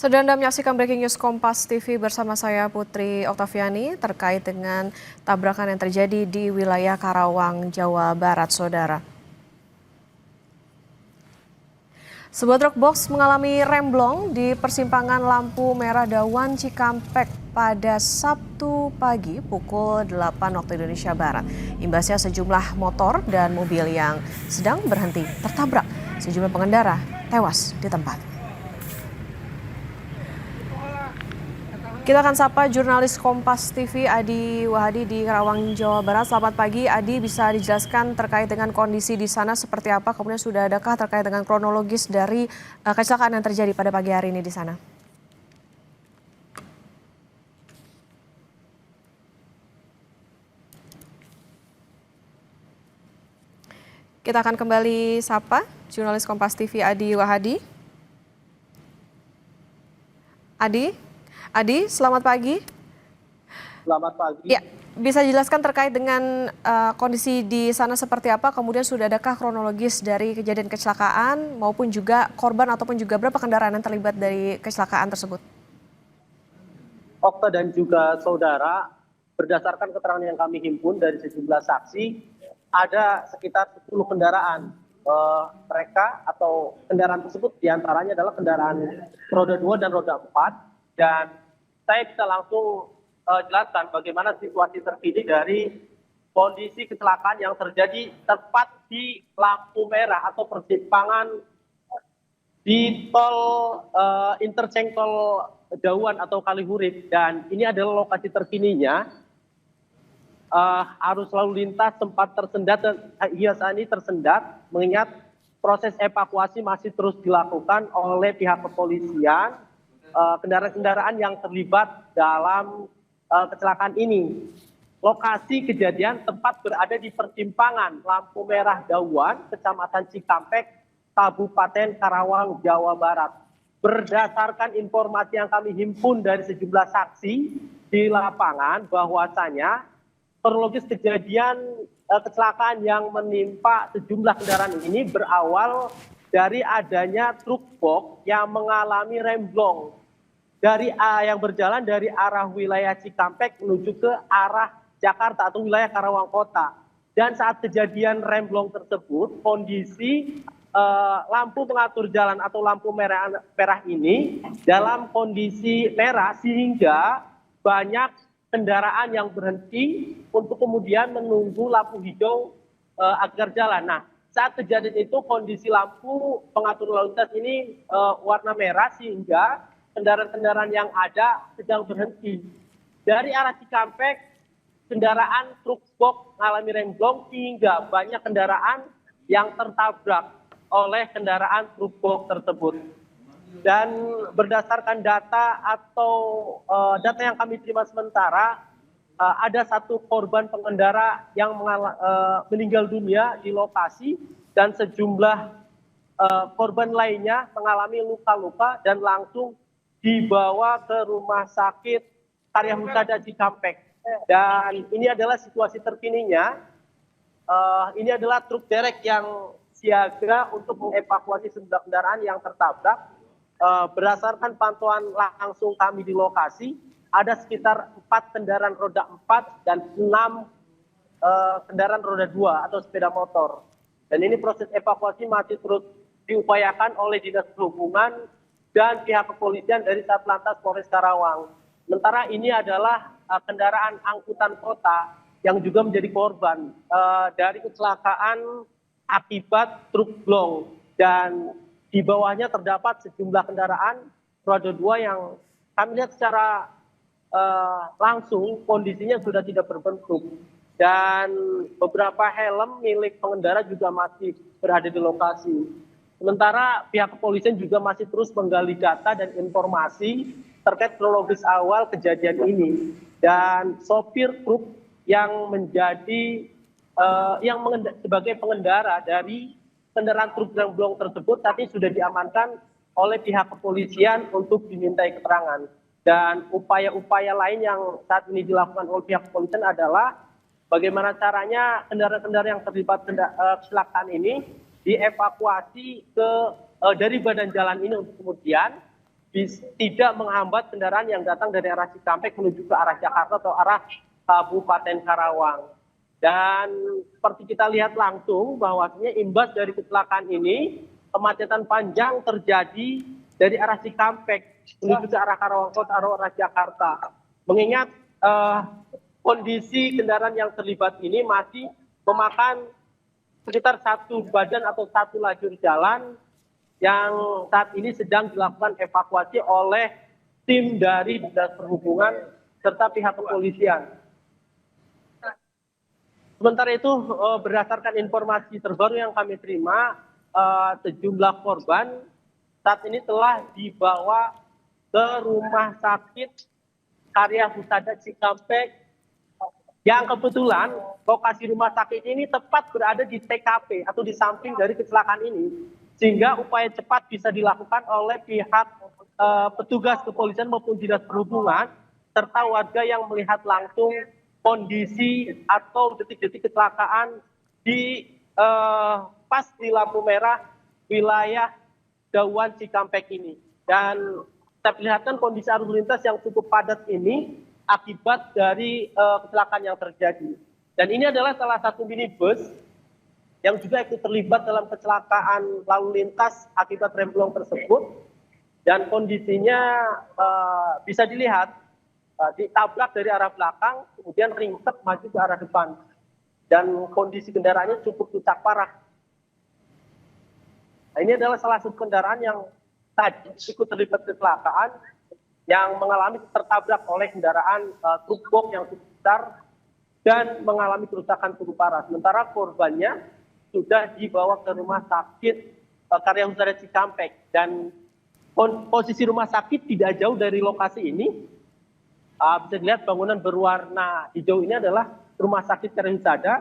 Sedang Anda menyaksikan Breaking News Kompas TV bersama saya Putri Oktaviani terkait dengan tabrakan yang terjadi di wilayah Karawang, Jawa Barat, Saudara. Sebuah truk box mengalami remblong di persimpangan lampu merah Dawan Cikampek pada Sabtu pagi pukul 8 waktu Indonesia Barat. Imbasnya sejumlah motor dan mobil yang sedang berhenti tertabrak. Sejumlah pengendara tewas di tempat. Kita akan sapa jurnalis Kompas TV Adi Wahadi di Karawang, Jawa Barat. Selamat pagi Adi, bisa dijelaskan terkait dengan kondisi di sana seperti apa? Kemudian sudah adakah terkait dengan kronologis dari kecelakaan yang terjadi pada pagi hari ini di sana? Kita akan kembali sapa jurnalis Kompas TV Adi Wahadi. Adi, selamat pagi. Selamat pagi. Ya, bisa jelaskan terkait dengan kondisi di sana seperti apa? Kemudian sudah adakah kronologis dari kejadian kecelakaan maupun juga korban ataupun juga berapa kendaraan yang terlibat dari kecelakaan tersebut? Okta dan juga saudara, berdasarkan keterangan yang kami himpun dari sejumlah saksi, ada sekitar 10 kendaraan. Mereka atau kendaraan tersebut diantaranya adalah kendaraan roda 2 dan roda 4. Dan saya bisa langsung jelaskan bagaimana situasi terkini dari kondisi kecelakaan yang terjadi tepat di lampu merah atau persimpangan di tol interchange tol Dawan atau Kalihurip. Dan ini adalah lokasi terkininya. Arus lalu lintas sempat tersendat dan hingga saat ini tersendat mengingat proses evakuasi masih terus dilakukan oleh pihak kepolisian. Kendaraan-kendaraan yang terlibat dalam kecelakaan ini. Lokasi kejadian tempat berada di persimpangan lampu merah Dawan, Kecamatan Cikampek, Kabupaten Karawang, Jawa Barat. Berdasarkan informasi yang kami himpun dari sejumlah saksi di lapangan, bahwasanya kronologis kejadian kecelakaan yang menimpa sejumlah kendaraan ini berawal dari adanya truk box yang mengalami remblong yang berjalan dari arah wilayah Cikampek menuju ke arah Jakarta atau wilayah Karawang Kota. Dan saat kejadian remblong tersebut, kondisi lampu pengatur jalan atau lampu merah ini dalam kondisi merah sehingga banyak kendaraan yang berhenti untuk kemudian menunggu lampu hijau agar jalan. Nah, saat kejadian itu kondisi lampu pengatur lalu lintas ini warna merah sehingga kendaraan-kendaraan yang ada sedang berhenti. Dari arah Cikampek, kendaraan truk box mengalami remblong sehingga banyak kendaraan yang tertabrak oleh kendaraan truk box tersebut. Dan berdasarkan data atau data yang kami terima sementara, ada satu korban pengendara yang meninggal dunia di lokasi dan sejumlah korban lainnya mengalami luka-luka dan langsung dibawa ke rumah sakit Karya Husada Cikampek. Dan ini adalah situasi terkininya. Ini adalah truk derek yang siaga untuk mengevakuasi sejumlah kendaraan yang tertabrak. Berdasarkan pantauan langsung kami di lokasi, ada sekitar 4 kendaraan roda 4 dan 6 kendaraan roda 2 atau sepeda motor. Dan ini proses evakuasi masih terus diupayakan oleh Dinas Perhubungan dan pihak kepolisian dari Satlantas Polres Karawang. Sementara ini adalah kendaraan angkutan kota yang juga menjadi korban dari kecelakaan akibat truk blong. Dan di bawahnya terdapat sejumlah kendaraan roda 2 yang kami lihat secara langsung kondisinya sudah tidak berbentuk. Dan beberapa helm milik pengendara juga masih berada di lokasi. Sementara pihak kepolisian juga masih terus menggali data dan informasi terkait kronologis awal kejadian ini. Dan sopir truk yang menjadi sebagai pengendara dari kendaraan truk remblong tersebut saat ini sudah diamankan oleh pihak kepolisian untuk dimintai keterangan. Dan upaya-upaya lain yang saat ini dilakukan oleh pihak kepolisian adalah bagaimana caranya kendaraan-kendaraan yang terlibat kecelakaan ini dievakuasi dari badan jalan ini untuk kemudian tidak menghambat kendaraan yang datang dari arah Cikampek menuju ke arah Jakarta atau arah Kabupaten Karawang. Dan seperti kita lihat langsung bahwasanya imbas dari kecelakaan ini, kemacetan panjang terjadi dari arah Cikampek menuju ke arah Karawang Kota atau arah Jakarta. Mengingat kondisi kendaraan yang terlibat ini masih memakan sekitar satu badan atau satu lajur jalan yang saat ini sedang dilakukan evakuasi oleh tim dari Dinas Perhubungan serta pihak kepolisian. Sementara itu, berdasarkan informasi terbaru yang kami terima, sejumlah korban saat ini telah dibawa ke Rumah Sakit Karya Husada Cikampek, yang kebetulan lokasi rumah sakit ini tepat berada di TKP atau di samping dari kecelakaan ini, sehingga upaya cepat bisa dilakukan oleh pihak petugas kepolisian maupun dinas perhubungan serta warga yang melihat langsung kondisi atau detik-detik kecelakaan di pas di lampu merah wilayah Dawan Cikampek ini. Dan saya perlihatkan kondisi arus lintas yang cukup padat ini akibat dari kecelakaan yang terjadi. Dan ini adalah salah satu minibus yang juga ikut terlibat dalam kecelakaan lalu lintas akibat remblong tersebut. Dan kondisinya bisa dilihat ditabrak dari arah belakang, kemudian ringsek maju ke arah depan. Dan kondisi kendaraannya cukup rusak parah. Nah, ini adalah salah satu kendaraan yang tadi ikut terlibat kecelakaan yang mengalami tertabrak oleh kendaraan truk box yang cukup besar dan mengalami kerusakan cukup parah. Sementara korbannya sudah dibawa ke Rumah Sakit Karya Husada Cikampek, dan posisi rumah sakit tidak jauh dari lokasi ini. Bisa dilihat bangunan berwarna hijau ini adalah Rumah Sakit Karya Husada,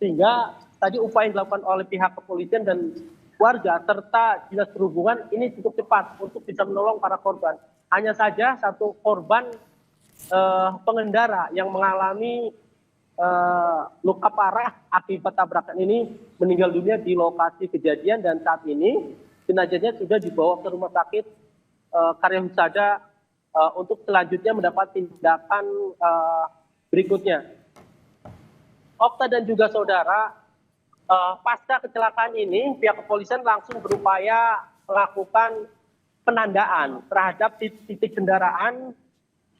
sehingga tadi upaya yang dilakukan oleh pihak kepolisian dan warga serta dinas perhubungan ini cukup cepat untuk bisa menolong para korban. Hanya saja satu korban pengendara yang mengalami luka parah akibat tabrakan ini meninggal dunia di lokasi kejadian, dan saat ini jenazahnya sudah dibawa ke Rumah Sakit Karya Husada untuk selanjutnya mendapat tindakan berikutnya. Okta dan juga saudara, pasca kecelakaan ini pihak kepolisian langsung berupaya melakukan penandaan terhadap titik kendaraan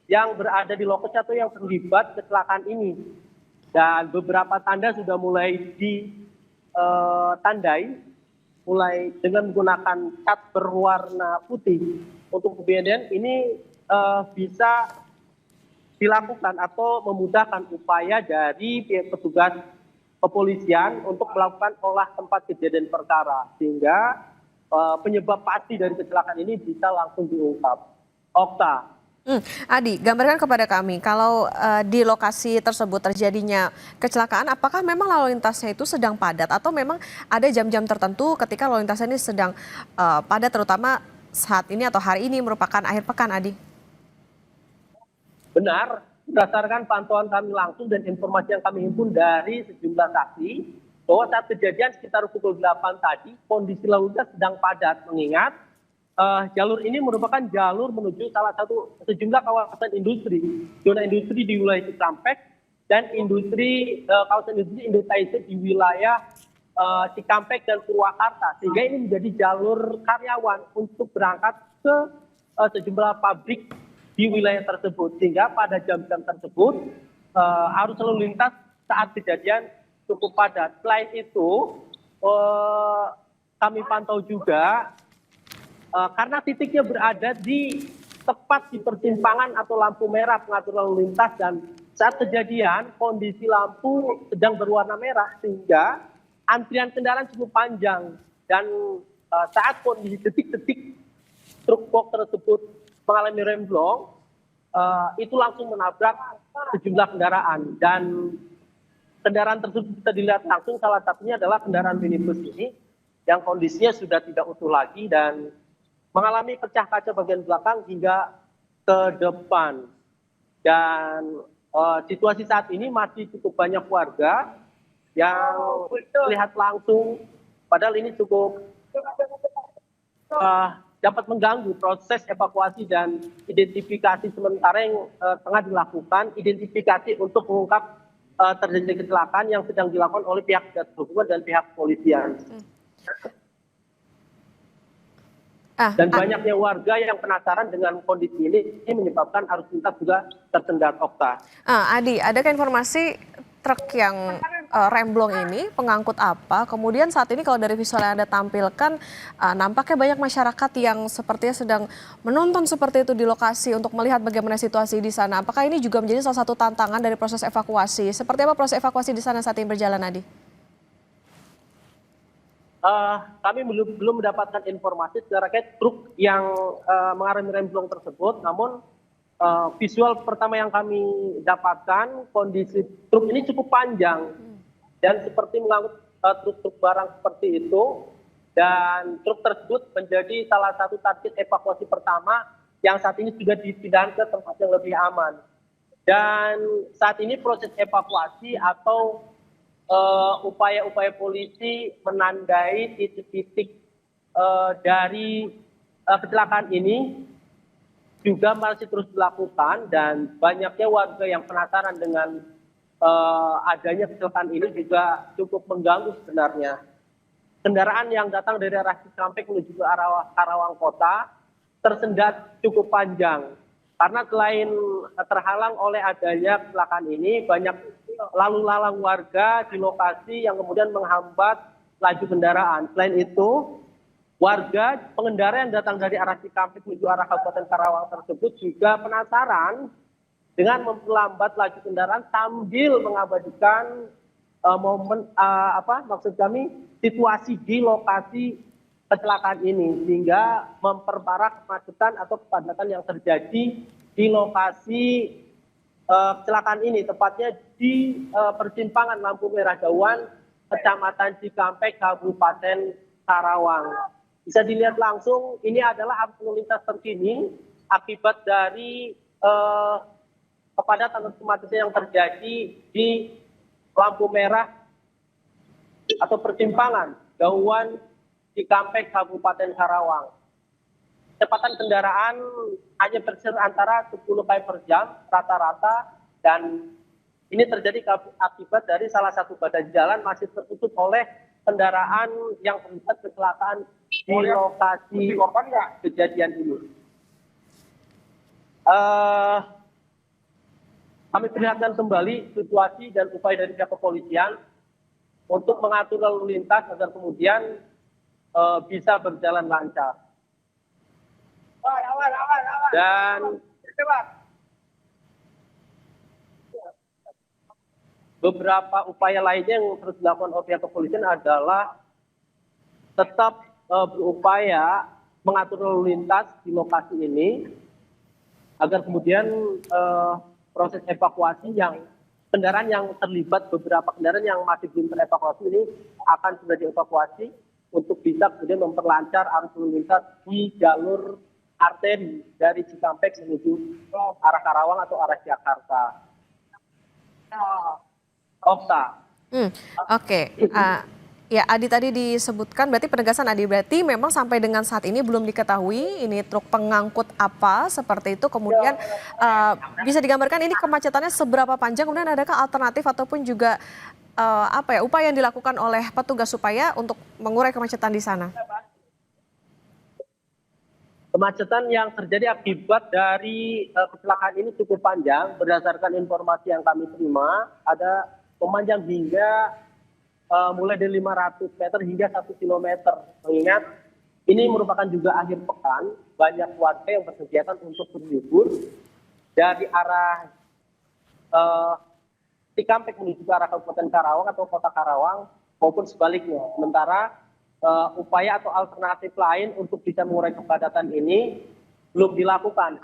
yang berada di lokasi atau yang terlibat kecelakaan ini. Dan beberapa tanda sudah mulai ditandai, mulai dengan menggunakan cat berwarna putih. Untuk kemudian ini bisa dilakukan atau memudahkan upaya dari pihak petugas kepolisian untuk melakukan olah tempat kejadian perkara, sehingga penyebab pasti dari kecelakaan ini bisa langsung diungkap. Okta. Adi, gambarkan kepada kami kalau di lokasi tersebut terjadinya kecelakaan, apakah memang lalu lintasnya itu sedang padat atau memang ada jam-jam tertentu ketika lalu lintasnya ini sedang padat, terutama saat ini atau hari ini merupakan akhir pekan, Adi? Benar, berdasarkan pantauan kami langsung dan informasi yang kami himpun dari sejumlah saksi, bahwa saat kejadian sekitar pukul 8 tadi, kondisi lalu lintas sedang padat, mengingat jalur ini merupakan jalur menuju salah satu sejumlah kawasan industri, zona industri di wilayah Cikampek, dan kawasan industri Indonesia di wilayah Cikampek dan Purwakarta, sehingga ini menjadi jalur karyawan untuk berangkat ke sejumlah pabrik di wilayah tersebut, sehingga pada jam-jam tersebut arus lalu lintas saat kejadian cukup padat. Selain itu, kami pantau juga karena titiknya berada di tepat di persimpangan atau lampu merah pengatur lalu lintas, dan saat kejadian kondisi lampu sedang berwarna merah sehingga antrian kendaraan cukup panjang, dan saat kondisi detik-detik truk box tersebut mengalami remblong, itu langsung menabrak sejumlah kendaraan, dan kendaraan tersebut bisa dilihat langsung. Salah satunya adalah kendaraan minibus ini yang kondisinya sudah tidak utuh lagi dan mengalami pecah kaca bagian belakang hingga ke depan. Dan situasi saat ini masih cukup banyak warga yang melihat langsung, padahal ini cukup dapat mengganggu proses evakuasi dan identifikasi sementara yang tengah dilakukan, identifikasi untuk mengungkap terjadi kecelakaan yang sedang dilakukan oleh pihak gabungan dan pihak kepolisian. Dan banyaknya warga yang penasaran dengan kondisi ini menyebabkan arus lintas juga tersendat, Okta. Adi, adakah informasi truk yang remblong ini pengangkut apa? Kemudian saat ini kalau dari visual yang Anda tampilkan, nampaknya banyak masyarakat yang sepertinya sedang menonton seperti itu di lokasi untuk melihat bagaimana situasi di sana. Apakah ini juga menjadi salah satu tantangan dari proses evakuasi? Seperti apa proses evakuasi di sana saat ini berjalan, Adi? Kami belum mendapatkan informasi terkait truk yang mengalami remblong tersebut, namun visual pertama yang kami dapatkan, kondisi truk ini cukup panjang dan seperti mengangkut truk-truk barang seperti itu, dan truk tersebut menjadi salah satu target evakuasi pertama yang saat ini sudah dipindahkan ke tempat yang lebih aman. Dan saat ini proses evakuasi atau upaya-upaya polisi menandai titik-titik dari kecelakaan ini juga masih terus dilakukan, dan banyaknya warga yang penasaran dengan adanya kecelakaan ini juga cukup mengganggu sebenarnya. Kendaraan yang datang dari arah Cikampek menuju ke arah Karawang Kota tersendat cukup panjang. Karena selain terhalang oleh adanya kecelakaan ini, banyak lalu lalang warga di lokasi yang kemudian menghambat laju kendaraan. Selain itu, warga pengendara yang datang dari arah Cikampek menuju arah Kabupaten Karawang tersebut juga penasaran dengan memperlambat laju kendaraan sambil mengabadikan situasi di lokasi kecelakaan ini, sehingga memperparah kemacetan atau kepadatan yang terjadi di lokasi kecelakaan ini, tepatnya di persimpangan Lampu Merah Dawan, Kecamatan Cikampek, Kabupaten Karawang. Bisa dilihat langsung, ini adalah arus lalu lintas terkini akibat dari kepadatan kemacetan yang terjadi di lampu merah atau persimpangan Dawan Cikampek, Kabupaten Karawang. Kecepatan kendaraan hanya berkisar antara 10 km per jam rata-rata, dan ini terjadi akibat dari salah satu badan jalan masih tertutup oleh kendaraan yang terlibat kecelakaan di lokasi kejadian ini. Kami perlihatkan kembali situasi dan upaya dari pihak kepolisian untuk mengatur lalu lintas agar kemudian bisa berjalan lancar. Dan beberapa upaya lainnya yang terus dilakukan oleh pihak kepolisian adalah tetap berupaya mengatur lalu lintas di lokasi ini agar kemudian proses evakuasi yang kendaraan yang terlibat, beberapa kendaraan yang masih belum terevakuasi ini akan sudah dievakuasi untuk bisa kemudian memperlancar arus lalu lintas di jalur arteri dari Cikampek menuju arah Karawang atau arah Jakarta. Okta. Oke. Ya, Adi tadi disebutkan, berarti penegasan Adi, berarti memang sampai dengan saat ini belum diketahui ini truk pengangkut apa seperti itu. Kemudian bisa digambarkan ini kemacetannya seberapa panjang, kemudian adakah alternatif ataupun juga upaya yang dilakukan oleh petugas supaya untuk mengurai kemacetan di sana? Kemacetan yang terjadi akibat dari kecelakaan ini cukup panjang. Berdasarkan informasi yang kami terima, ada memanjang hingga mulai dari 500 meter hingga 1 kilometer. Mengingat ini merupakan juga akhir pekan, banyak warga yang berkegiatan untuk berlibur dari arah Cikampek menuju ke arah Kabupaten Karawang atau Kota Karawang maupun sebaliknya. Sementara upaya atau alternatif lain untuk bisa mengurai kepadatan ini belum dilakukan.